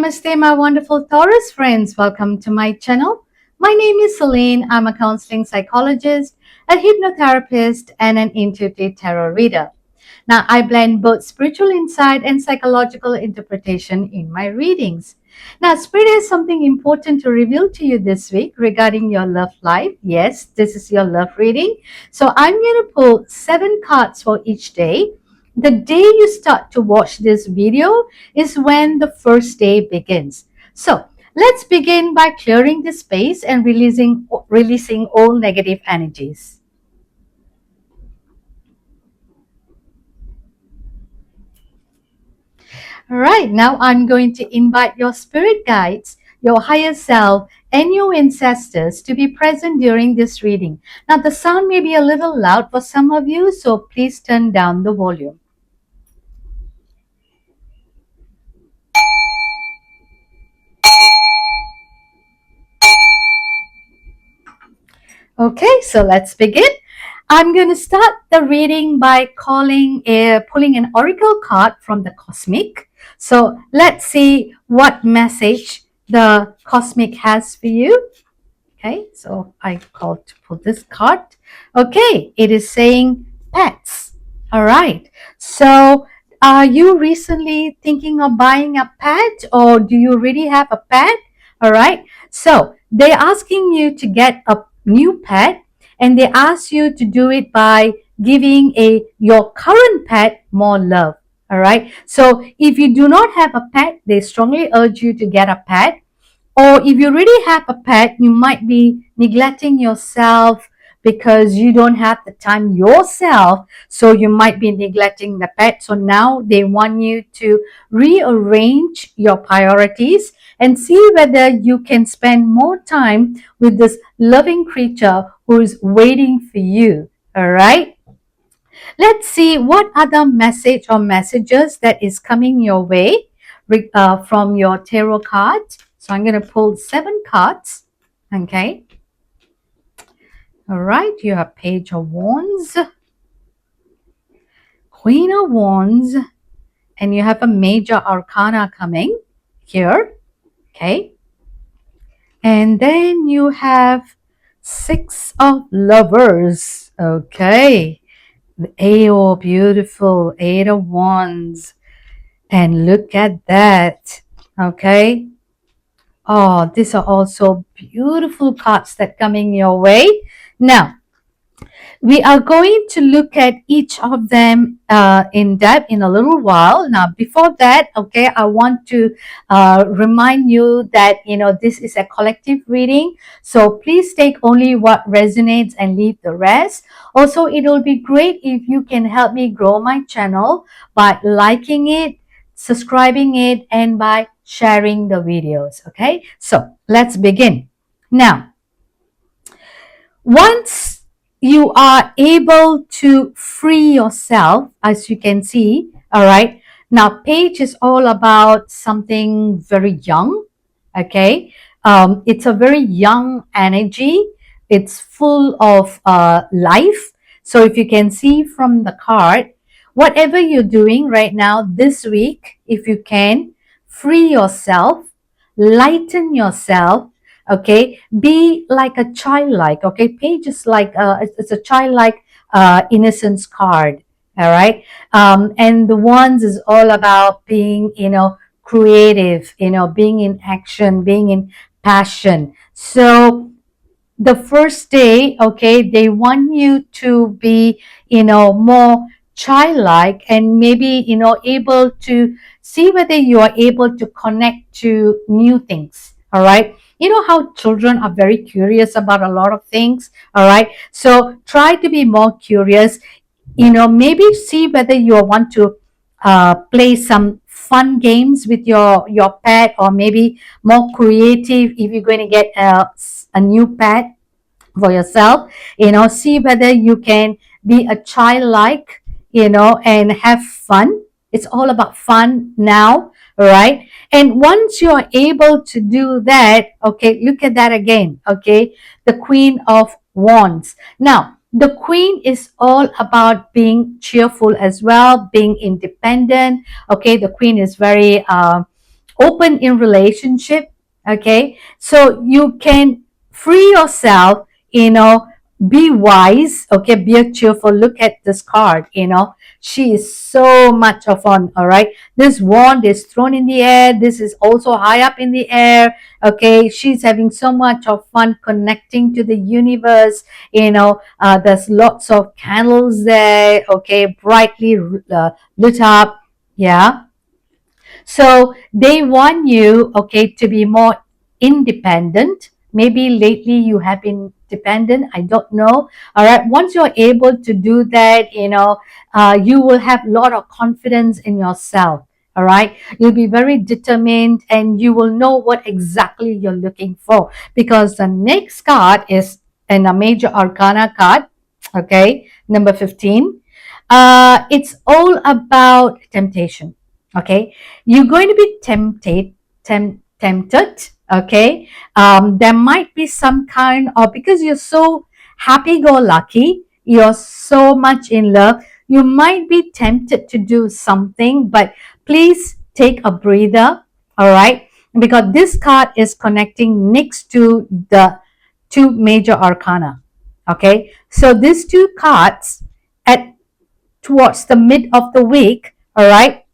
Namaste, my wonderful Taurus friends. Welcome to my channel. My name is Celine. I'm a counseling psychologist, a hypnotherapist, and an intuitive tarot reader. Now, I blend both spiritual insight and psychological interpretation in my readings. Now, Spirit has something important to reveal to you this week regarding your love life. Yes, this is your love reading. So, I'm going to pull 7 cards for each day. The day you start to watch this video is when the first day begins. So, let's begin by clearing the space and releasing all negative energies. All right, now I'm going to invite your spirit guides, your higher self, and your ancestors to be present during this reading. Now, the sound may be a little loud for some of you, so please turn down the volume. Okay, so let's begin. I'm going to start the reading by pulling an oracle card from the cosmic. So let's see what message the cosmic has for you. Okay, so I called to pull this card. Okay, it is saying pets. All right, so are you recently thinking of buying a pet, or do you already have a pet? All right, so they're asking you to get a new pet, and they ask you to do it by giving your current pet more love. All right, so if you do not have a pet, they strongly urge you to get a pet. Or if you really have a pet, you might be neglecting yourself because you don't have the time yourself. So you might be neglecting the pet. So now they want you to rearrange your priorities and see whether you can spend more time with this loving creature who is waiting for you. All right. Let's see what other message or messages that is coming your way from your tarot cards. So I'm going to pull 7 cards. Okay. All right. You have Page of Wands, Queen of Wands, and you have a major arcana coming here. Okay. And then you have 6 of Lovers. Okay. Oh, beautiful. 8 of Wands. And look at that. Okay. Oh, these are also beautiful cards that coming your way. Now, we are going to look at each of them in depth in a little while. Now, before that, okay, I want to remind you that, this is a collective reading. So please take only what resonates and leave the rest. Also, it will be great if you can help me grow my channel by liking it, subscribing it, and by sharing the videos. Okay, so let's begin. Now, once you are able to free yourself, as you can see, all right, now Page is all about something very young. Okay, it's a very young energy. It's full of life. So if you can see from the card, whatever you're doing right now this week, if you can free yourself, lighten yourself, okay, be like a childlike. Okay, Page is like it's a childlike innocence card. All right, and the Wands is all about being, creative, being in action, being in passion. So the first day, okay, they want you to be, more childlike, and maybe, able to see whether you are able to connect to new things. All right. You know how children are very curious about a lot of things. All right. So try to be more curious, maybe see whether you want to play some fun games with your pet, or maybe more creative if you're going to get a new pet for yourself. See whether you can be a childlike, and have fun. It's all about fun now, right? And once you are able to do that, okay, look at that again. Okay, the Queen of Wands. Now, the Queen is all about being cheerful as well, being independent. Okay, the Queen is very open in relationship. Okay, so you can free yourself, be wise. Okay, be cheerful. Look at this card. She is so much of fun. All right, this wand is thrown in the air. This is also high up in the air. Okay, she's having so much of fun connecting to the universe. There's lots of candles there. Okay, brightly lit up. Yeah, so they want you, okay, to be more independent. Maybe lately you have been dependent. I don't know. All right. Once you're able to do that, you will have a lot of confidence in yourself. All right. You'll be very determined and you will know what exactly you're looking for, because the next card is in a major arcana card. Okay. Number 15. It's all about temptation. Okay, you're going to be tempted. Okay, there might be some kind of, because you're so happy-go-lucky, you're so much in love, you might be tempted to do something, but please take a breather. All right, because this card is connecting next to the two major arcana. Okay, so these two cards at towards the mid of the week. All right,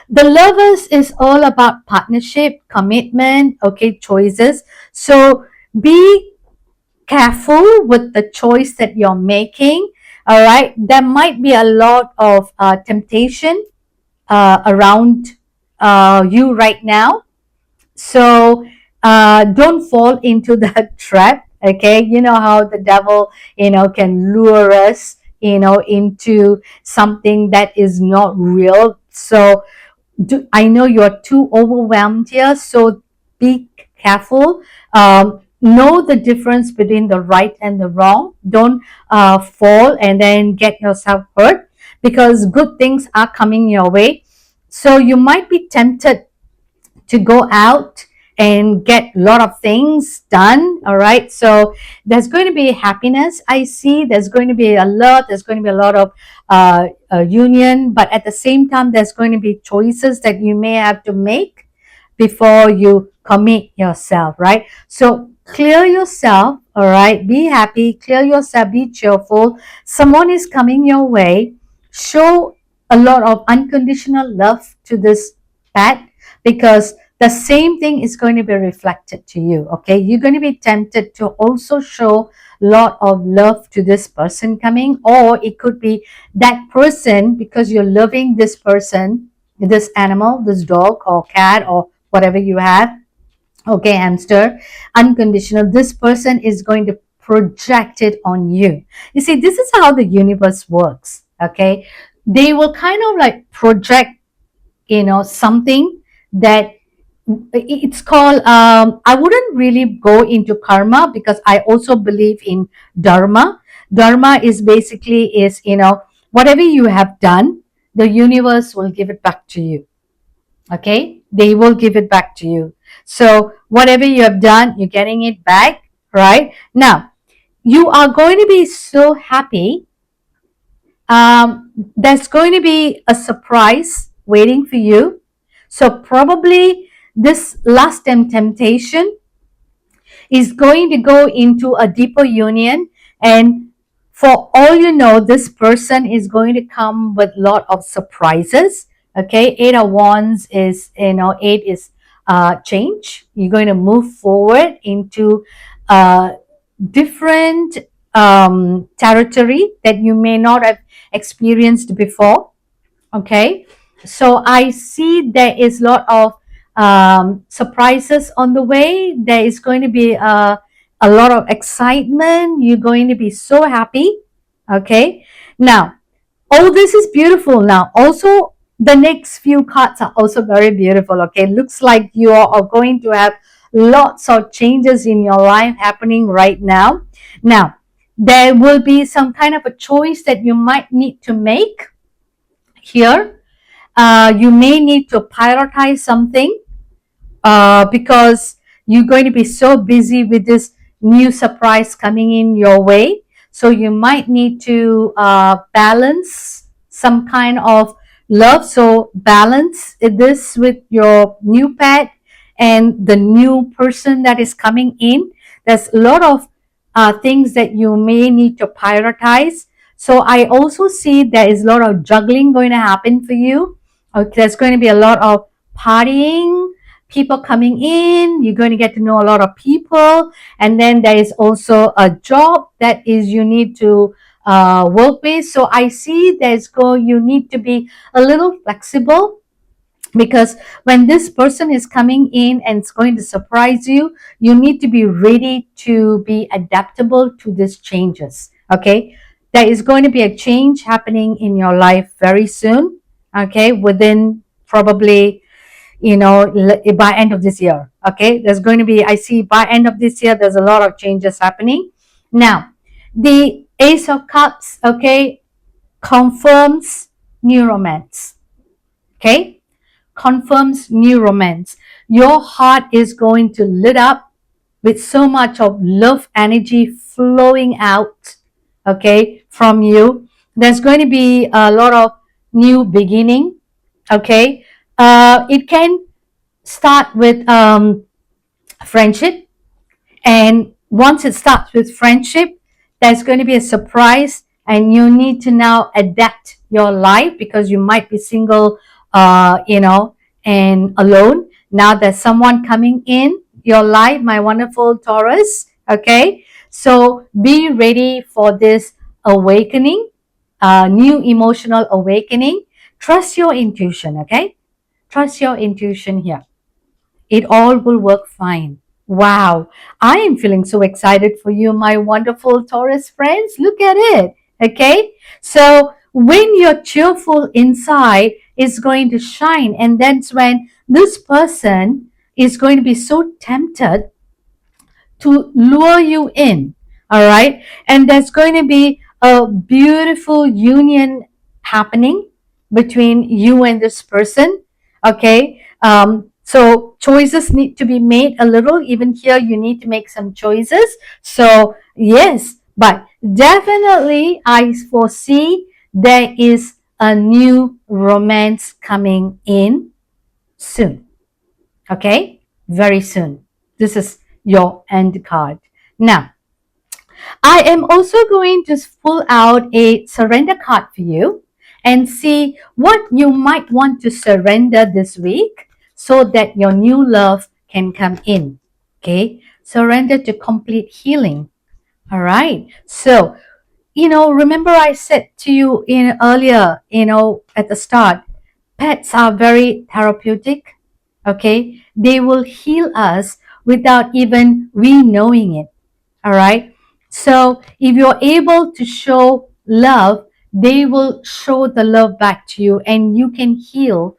the lovers is all about partnership, commitment, okay, choices. So be careful with the choice that you're making. All right, there might be a lot of temptation around you right now. So don't fall into that trap. Okay, you know how the devil, can lure us, into something that is not real. So I know you're too overwhelmed here, so be careful. Know the difference between the right and the wrong. Don't fall and then get yourself hurt, because good things are coming your way. So you might be tempted to go out and get a lot of things done. All right, so there's going to be happiness. I see there's going to be a lot, there's going to be a lot of union, but at the same time there's going to be choices that you may have to make before you commit yourself, right? So clear yourself. All right, be happy, clear yourself, be cheerful. Someone is coming your way. Show a lot of unconditional love to this pet, because the same thing is going to be reflected to you. Okay, you're going to be tempted to also show a lot of love to this person coming, or it could be that person, because you're loving this person, this animal, this dog or cat or whatever you have. Okay, hamster, unconditional. This person is going to project it on you. You see, this is how the universe works. Okay, they will kind of like project, something that it's called, I wouldn't really go into karma, because I also believe in dharma. Dharma is basically is, whatever you have done, the universe will give it back to you. Okay, they will give it back to you. So whatever you have done, you're getting it back. Right now, you are going to be so happy. There's going to be a surprise waiting for you. So probably this last temptation is going to go into a deeper union, and for all you know, this person is going to come with a lot of surprises. Okay, 8 of Wands is, eight is change. You're going to move forward into different territory that you may not have experienced before. Okay, so I see there is a lot of surprises on the way. There is going to be a lot of excitement. You're going to be so happy. Okay, now all this is beautiful. Now also the next few cards are also very beautiful. Okay, looks like you are going to have lots of changes in your life happening right now. Now there will be some kind of a choice that you might need to make here. You may need to prioritize something, because you're going to be so busy with this new surprise coming in your way. So you might need to balance some kind of love. So balance this with your new pet and the new person that is coming in. There's a lot of things that you may need to prioritize. So I also see there is a lot of juggling going to happen for you. Okay, there's going to be a lot of partying, people coming in. You're going to get to know a lot of people, and then there is also a job that is you need to work with. So I see you need to be a little flexible, because when this person is coming in and it's going to surprise you, you need to be ready to be adaptable to these changes. Okay, there is going to be a change happening in your life very soon. Okay, within probably, by end of this year. Okay, there's going to be, I see by end of this year there's a lot of changes happening. Now the Ace of Cups, okay, confirms new romance. Okay, confirms new romance. Your heart is going to lit up with so much of love energy flowing out, okay, from you. There's going to be a lot of new beginning. Okay, it can start with friendship, and once it starts with friendship, there's going to be a surprise, and you need to now adapt your life because you might be single, and alone. Now there's someone coming in your life, my wonderful Taurus. Okay, so be ready for this awakening, new emotional awakening. Trust your intuition. Okay, trust your intuition here. It all will work fine. Wow, I am feeling so excited for you, my wonderful Taurus friends. Look at it. Okay, so when you're cheerful inside, it's going to shine, and that's when this person is going to be so tempted to lure you in. All right, and there's going to be a beautiful union happening between you and this person. Okay, so choices need to be made a little. Even here you need to make some choices. So yes, but definitely I foresee there is a new romance coming in soon. Okay, very soon. This is your end card. Now, I am also going to pull out a surrender card for you and see what you might want to surrender this week so that your new love can come in. Okay, surrender to complete healing. All right, so remember I said to you in earlier, at the start, pets are very therapeutic. Okay, they will heal us without even we knowing it. All right, so if you're able to show love, they will show the love back to you, and you can heal.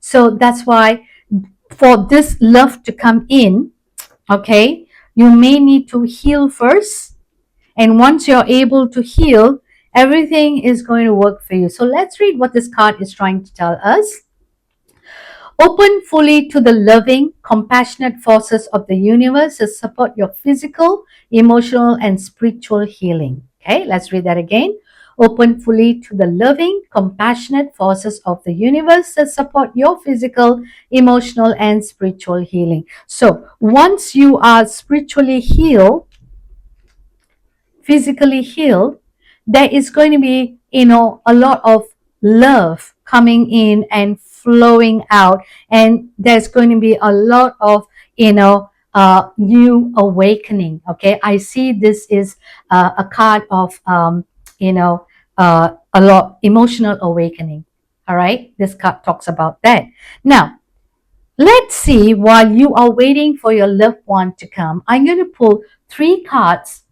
So that's why, for this love to come in, okay, you may need to heal first, and once you're able to heal, everything is going to work for you. So let's read what this card is trying to tell us. Open fully to the loving, compassionate forces of the universe to support your physical, emotional, and spiritual healing. Okay, let's read that again. Open fully to the loving, compassionate forces of the universe to support your physical, emotional, and spiritual healing. So once you are spiritually healed, physically healed, there is going to be, a lot of love coming in and flowing out. And there's going to be a lot of, new awakening. Okay. I see this is a card of, a lot emotional awakening. All right. This card talks about that. Now, let's see, while you are waiting for your loved one to come, I'm going to pull 3 cards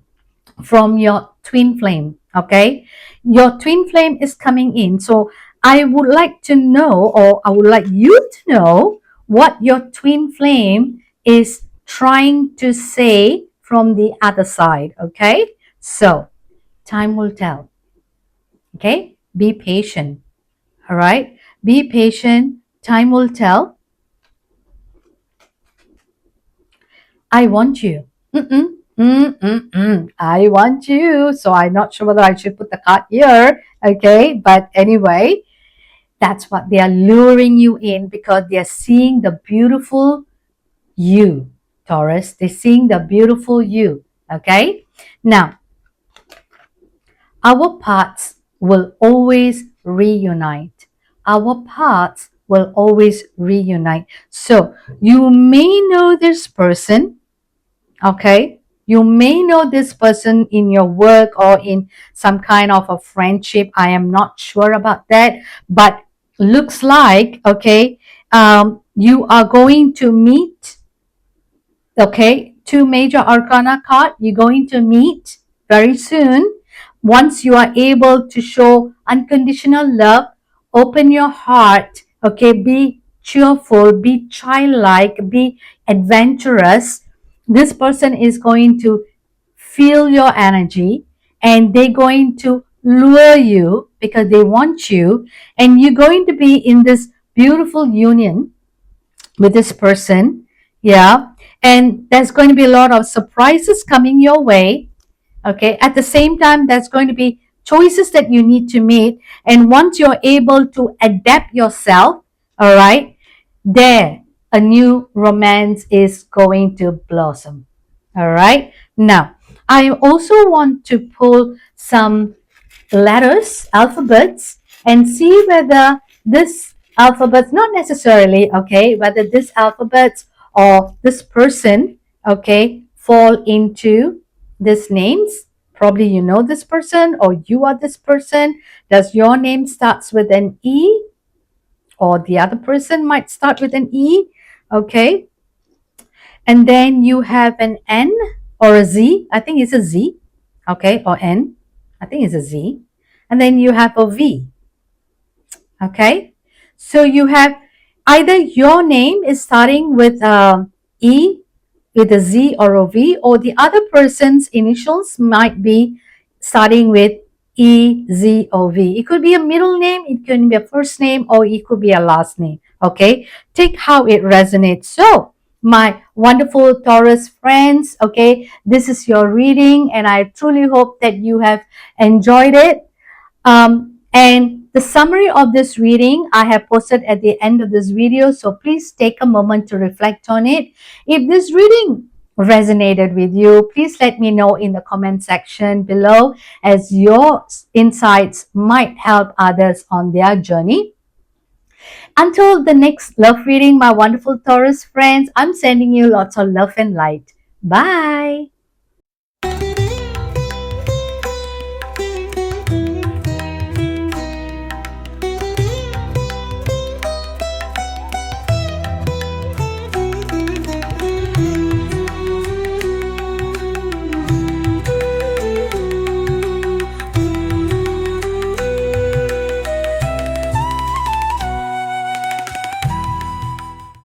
from your twin flame. Okay, your twin flame is coming in, so I would like to know, or I would like you to know, what your twin flame is trying to say from the other side. Okay, so time will tell. Okay, be patient. All right, be patient, time will tell. I want you. I want you. So I'm not sure whether I should put the card here. Okay. But anyway, That's what they are luring you in, because they are seeing the beautiful you, Taurus. They're seeing the beautiful you. Okay? Now, our paths will always reunite. Our paths will always reunite. So, you may know this person, okay? You may know this person in your work or in some kind of a friendship. I am not sure about that, but looks like, okay, you are going to meet, okay, two major arcana card. You're going to meet very soon. Once you are able to show unconditional love, open your heart, okay, be cheerful, be childlike, be adventurous. This person is going to feel your energy, and they're going to lure you because they want you, and you're going to be in this beautiful union with this person. Yeah. And there's going to be a lot of surprises coming your way. Okay. At the same time, there's going to be choices that you need to make. And once you're able to adapt yourself, all right, there a new romance is going to blossom. All right. Now, I also want to pull some letters, alphabets, and see whether this alphabet, not necessarily, okay, whether this alphabet or this person, okay, fall into these names. Probably you know this person or you are this person. Does your name starts with an E, or the other person might start with an E, okay? And then you have an N or a Z. I think it's a Z, okay, or N. I think it's a Z. And then you have a V, okay? So you have either your name is starting with E, with a Z or a V, or the other person's initials might be starting with E, Z, or V. It could be a middle name, it could be a first name, or it could be a last name. Okay, take how it resonates. So, my wonderful Taurus friends, okay, this is your reading, and I truly hope that you have enjoyed it. And the summary of this reading I have posted at the end of this video, so please take a moment to reflect on it. If this reading resonated with you, please let me know in the comment section below, as your insights might help others on their journey. Until the next love reading, my wonderful Taurus friends, I'm sending you lots of love and light. Bye.